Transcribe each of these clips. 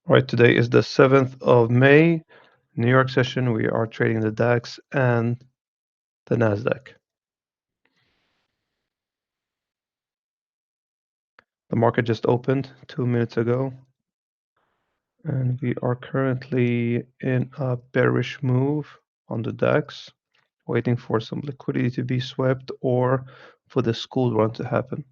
Right, today is the 7th of May, New York session. We are trading the DAX and the Nasdaq. The market just opened 2 minutes ago, and we are currently in a bearish move on the DAX, waiting for some liquidity to be swept or for the school run to happen.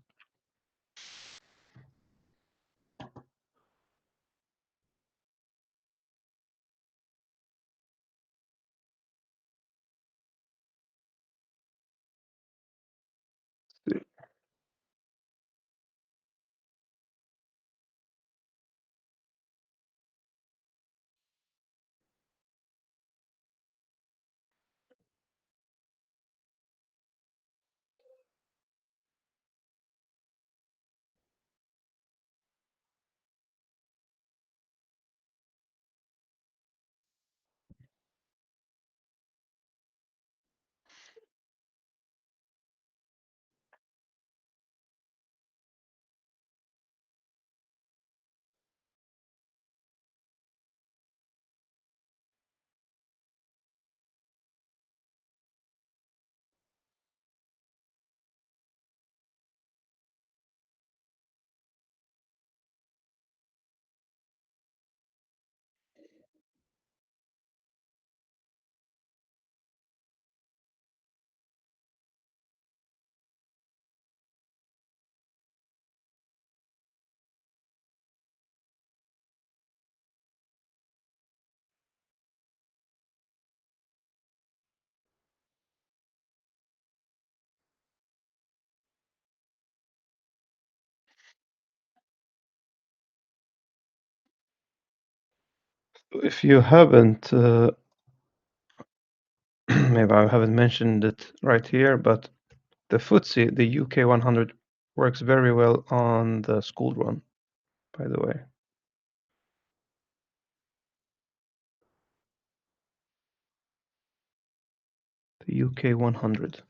If you haven't, maybe I haven't mentioned it right here, but the FTSE, the UK 100, works very well on the school run, by the way. The UK 100.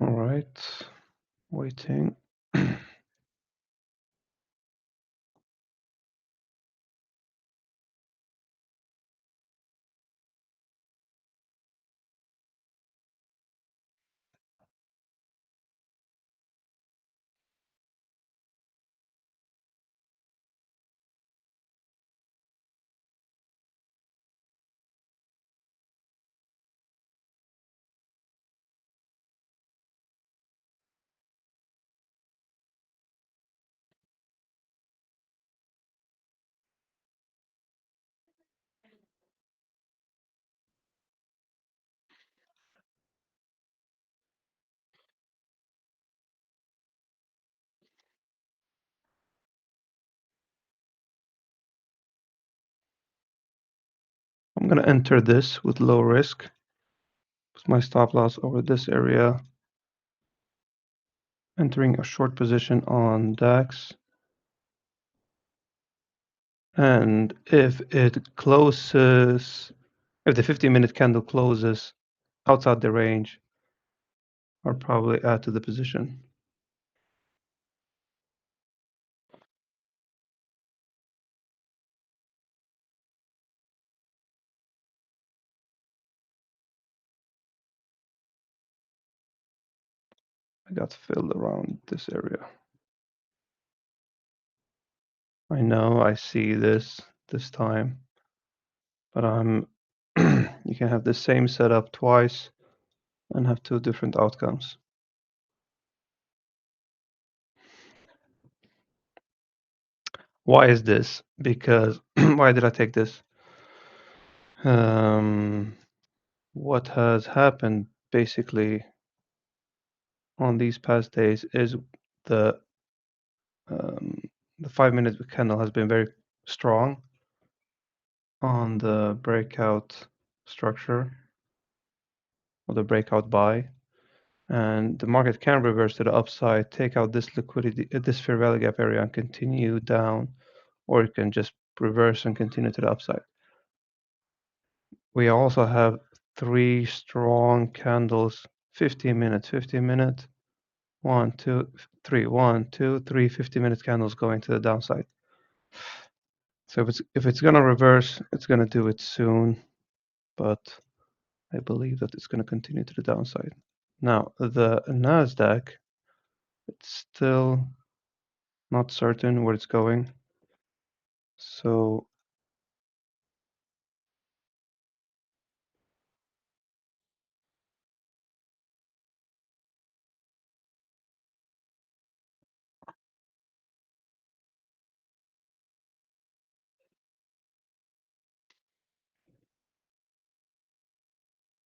All right, waiting. I'm going to enter this with low risk. Put my stop loss over this area. Entering a short position on DAX. And if it closes, if the 15-minute candle closes outside the range, I'll probably add to the position. I got filled around this area. I know I see this time, but I'm You can have the same setup twice and have two different outcomes. Why is this? Because why did I take this? Um, what has happened basically on these past days is the um, the 5 minute candle has been very strong on the breakout structure or the breakout buy, and the market can reverse to the upside, take out this liquidity, this fair value gap area, and continue down, or it can just reverse and continue to the upside. We also have three strong candles, 15 minutes, 15 minute, 1, 2, 3, 1, 2, 3, 50-minute candles going to the downside. So if it's gonna reverse, it's gonna do it soon, but I believe that it's gonna continue to the downside. Now, the Nasdaq, it's still not certain where it's going. So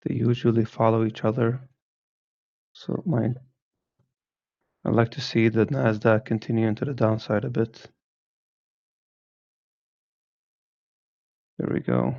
they usually follow each other. So I'd like to see the Nasdaq continue into the downside a bit. There we go.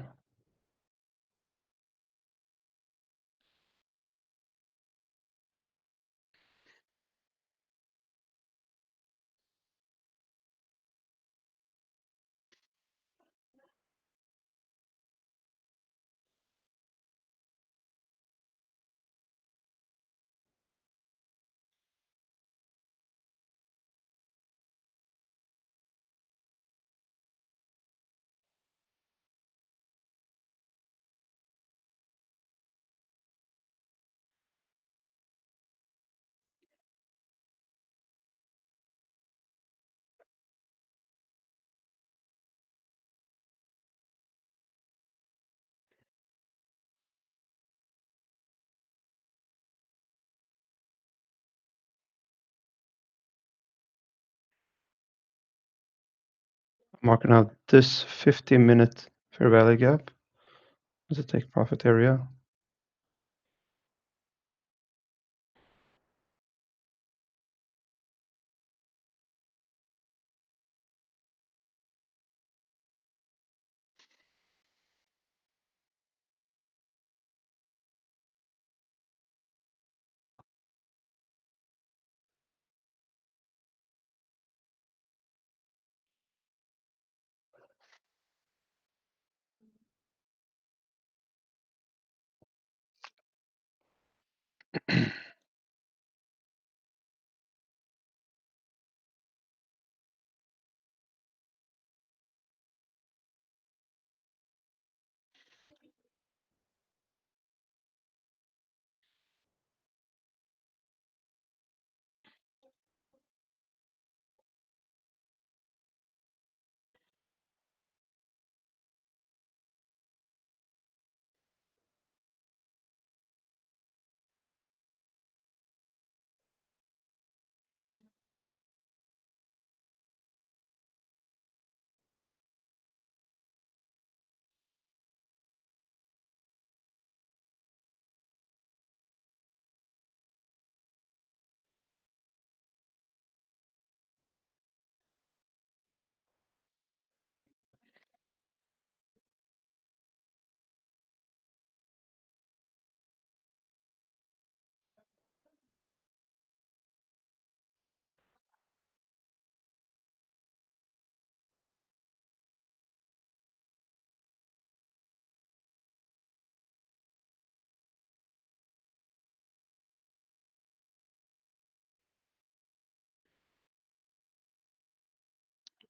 Marking out this 50-minute fair value gap as a take profit area.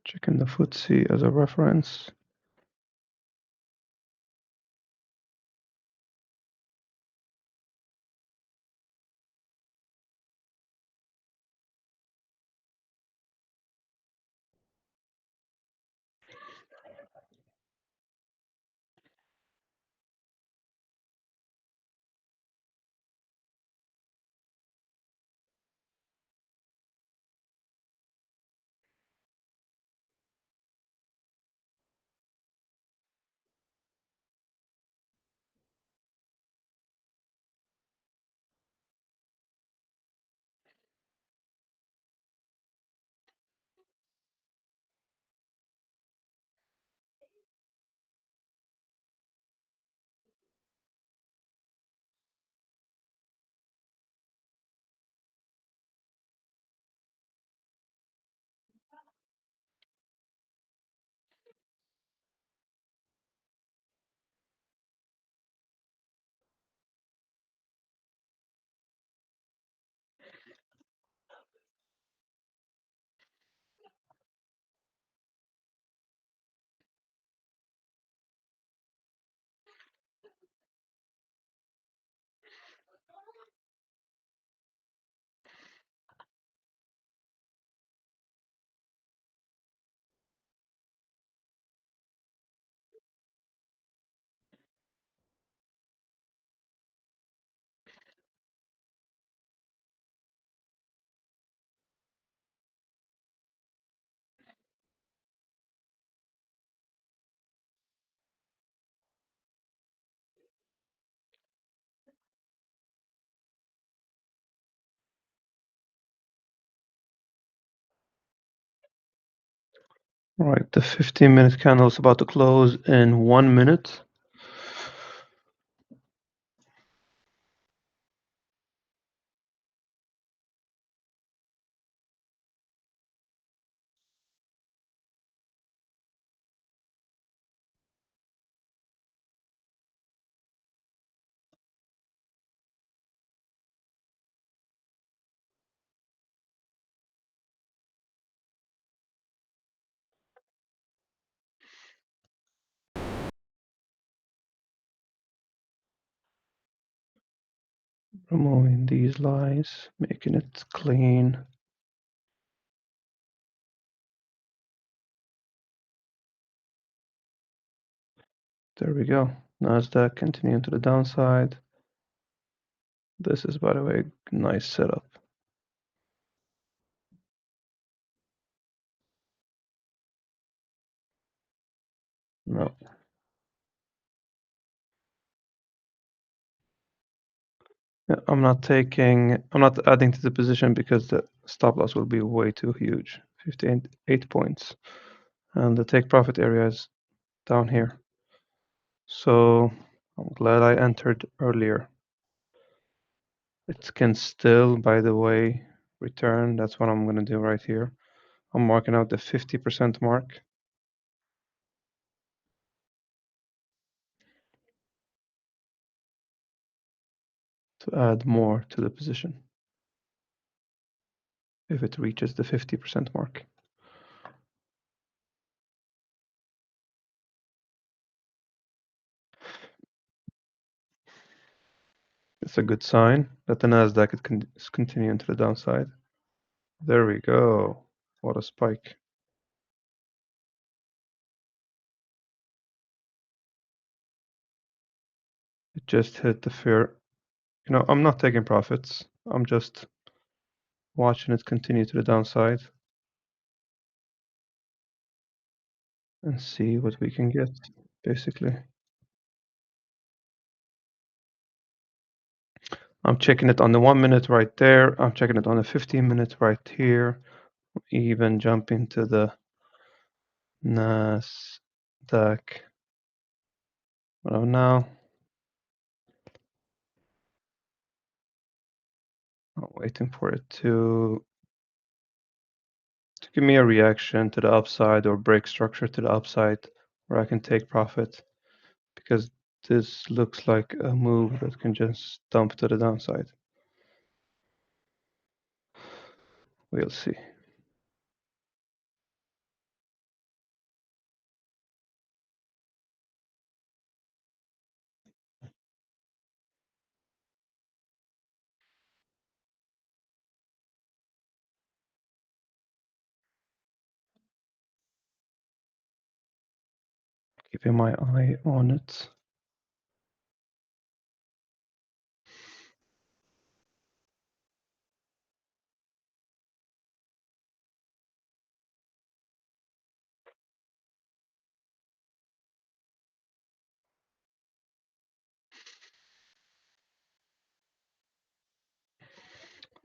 Checking the FTSE as a reference. All right, the 15-minute candle is about to close in 1 minute. Removing these lines, making it clean. There we go. Nasdaq continuing to the downside. This is, by the way, a nice setup. No. Yeah, I'm not adding to the position because the stop loss will be way too huge. 58 points. And the take profit area is down here. So I'm glad I entered earlier. It can still, by the way, return. That's what I'm gonna do right here. I'm marking out the 50% mark. To add more to the position if it reaches the 50% mark. It's a good sign that the Nasdaq is continuing to the downside. There we go. What a spike. It just hit the fear. You know, I'm not taking profits. I'm just watching it continue to the downside and see what we can get, basically. I'm checking it on the 1 minute right there. I'm checking it on the 15 minute right here. Even jumping to the Nasdaq. Well, now I'm waiting for it to give me a reaction to the upside or break structure to the upside where I can take profit, because this looks like a move that can just dump to the downside. We'll see. Keeping my eye on it.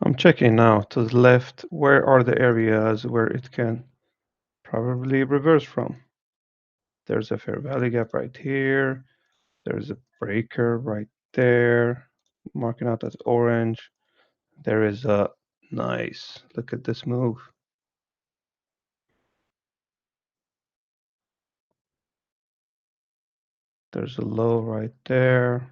I'm checking now to the left. Where are the areas where it can probably reverse from? There's a fair value gap right here. There's a breaker right there, marking out as orange. There is a nice, look at this move. There's a low right there.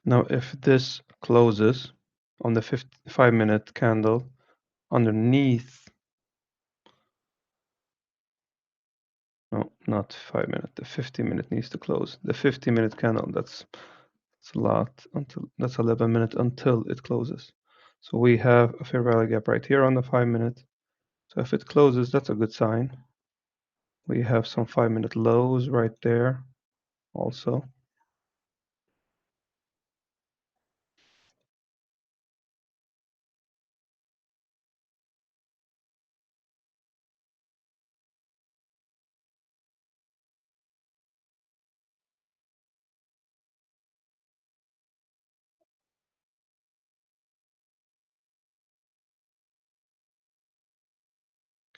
Now, if this closes on the 5-minute candle underneath, no, not 5-minute, the 50-minute needs to close. The 50-minute candle, that's a lot until that's 11 minutes until it closes. So we have a fair value gap right here on the 5-minute. So if it closes, that's a good sign. We have some 5-minute lows right there also.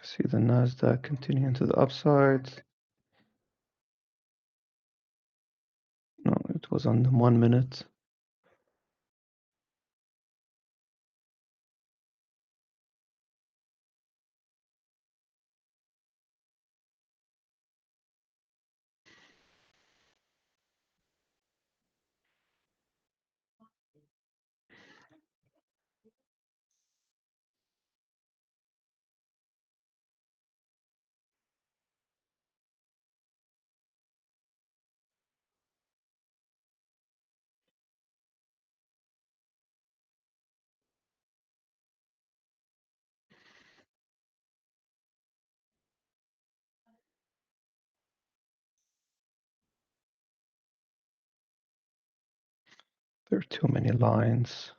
See the Nasdaq continuing to the upside. No, it was on the 1 minute. There are too many lines.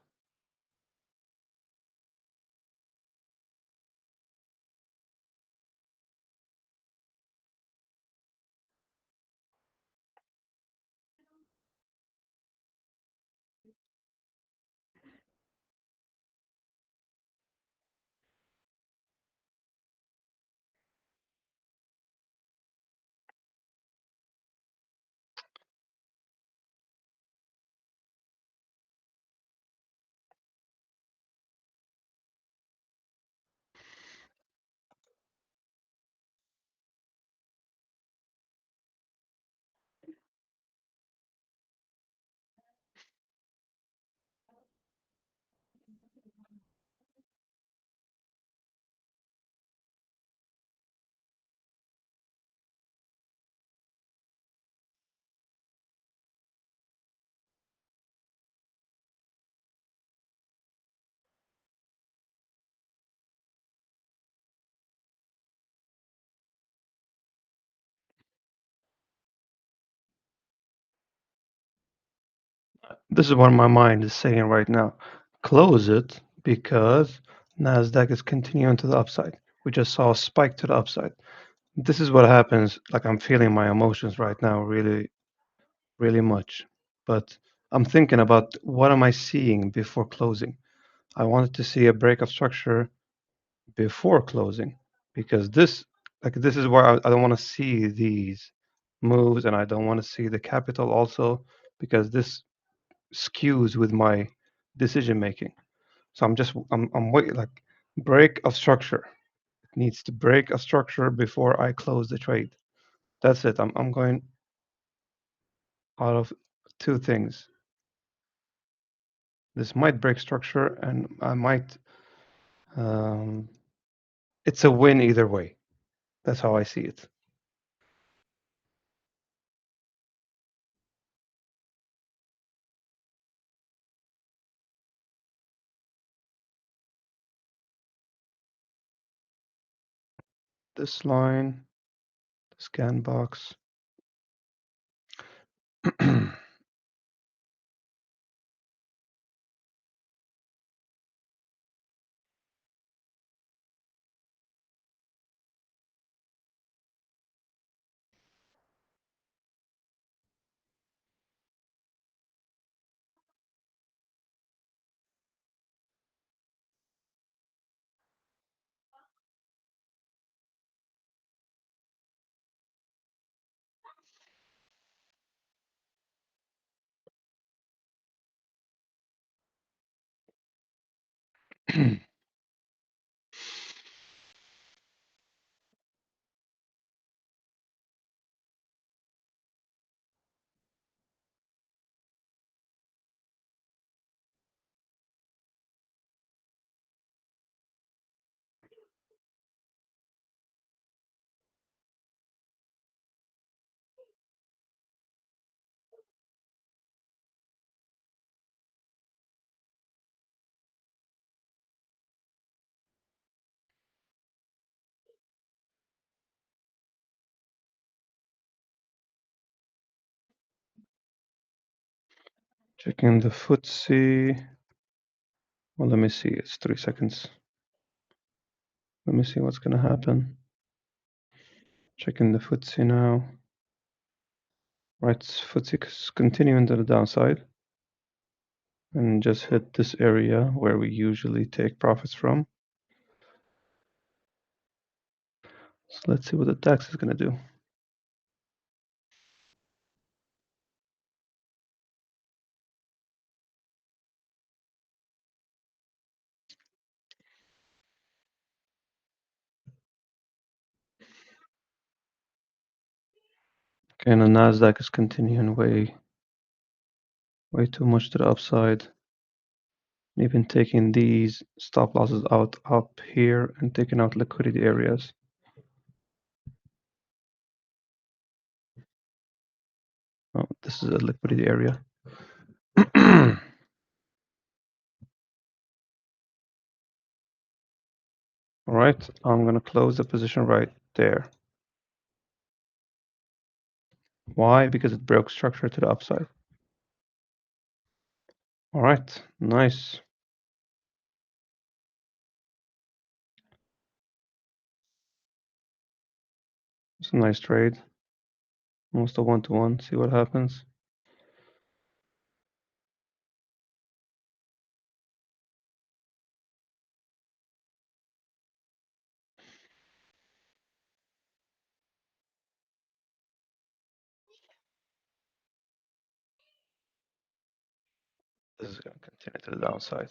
This is what my mind is saying right now. Close it because Nasdaq is continuing to the upside. We just saw a spike to the upside. This is what happens. Like I'm feeling my emotions right now really, really much. But I'm thinking about what am I seeing before closing? I wanted to see a break of structure before closing because this is where I don't want to see these moves and I don't want to see the capital also because this skews with my decision making. So I'm waiting like break of structure. It needs to break a structure before I close the trade. That's it. I'm going out of two things. This might break structure and I might um, it's a win either way. That's how I see it. This line, the scan box. Checking the FTSE. Well, let me see. It's 3 seconds. Let me see what's going to happen. Checking the FTSE now. Right, FTSE is continuing to the downside and just hit this area where we usually take profits from. So let's see what the DAX is going to do. Okay, and the Nasdaq is continuing way too much to the upside. Even taking these stop losses out up here and taking out liquidity areas. Oh, this is a liquidity area. All right, I'm going to close the position right there. Why? Because it broke structure to the upside. All right, nice. It's a nice trade. Almost a one-to-one. See what happens. This is going to continue to the downside.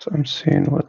So I'm seeing what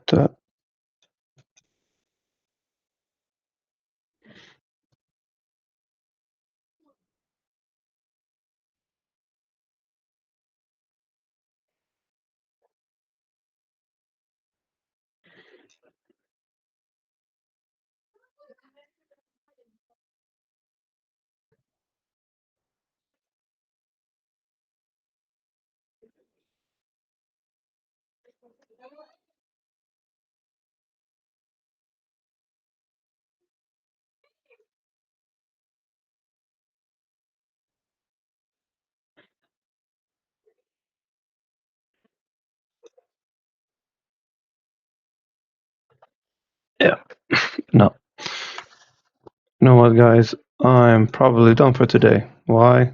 yeah. No. You know what, guys? I'm probably done for today. Why?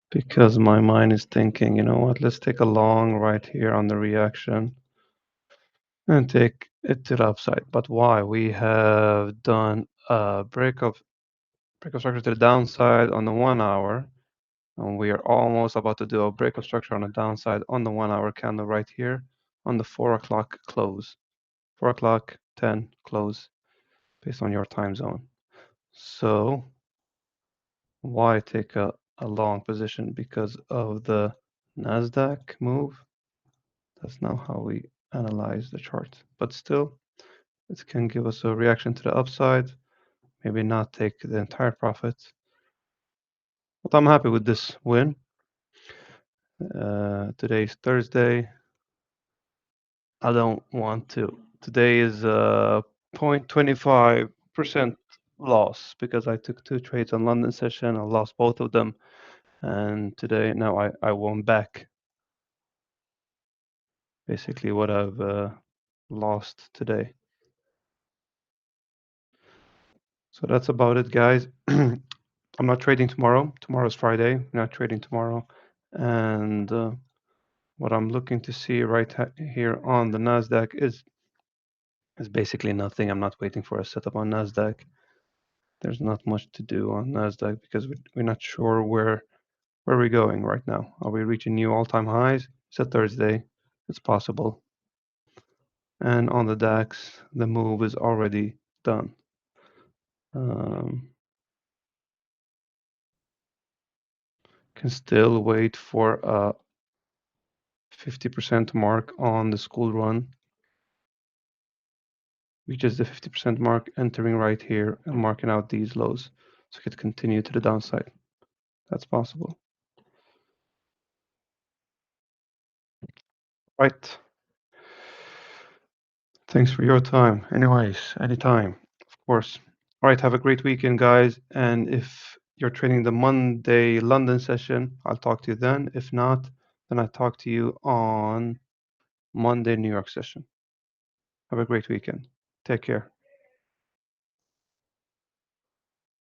Because my mind is thinking, you know what? Let's take a long right here on the reaction and take it to the upside. But why? We have done a break of structure to the downside on the 1 hour, and we are almost about to do a break of structure on the downside on the 1 hour candle right here on the 4 o'clock close. 4 o'clock, 10 close based on your time zone. So why take a long position? Because of the Nasdaq move? That's not how we analyze the chart. But still, It can give us a reaction to the upside, maybe not take the entire profit. But I'm happy with this win. Today's Thursday. I don't want to. Today is 0.25% loss because I took two trades on London session. I lost both of them. And today, now I won back basically what I've lost today. So that's about it, guys. I'm not trading tomorrow. Tomorrow's Friday. I'm not trading tomorrow. And what I'm looking to see right here on the Nasdaq is basically nothing. I'm not waiting for a setup on Nasdaq. There's not much to do on Nasdaq because we're not sure where we're going right now. Are we reaching new all-time highs? It's a Thursday. It's possible. And on the DAX, the move is already done. Can still wait for a 50% mark on the school run, reaches the 50% mark, entering right here and marking out these lows. So it could continue to the downside. That's possible. Right. Thanks for your time. Anyways, anytime, of course. All right, have a great weekend, guys. And if you're trading the Monday London session, I'll talk to you then. If not, then I talk to you on Monday New York session. Have a great weekend. Take care.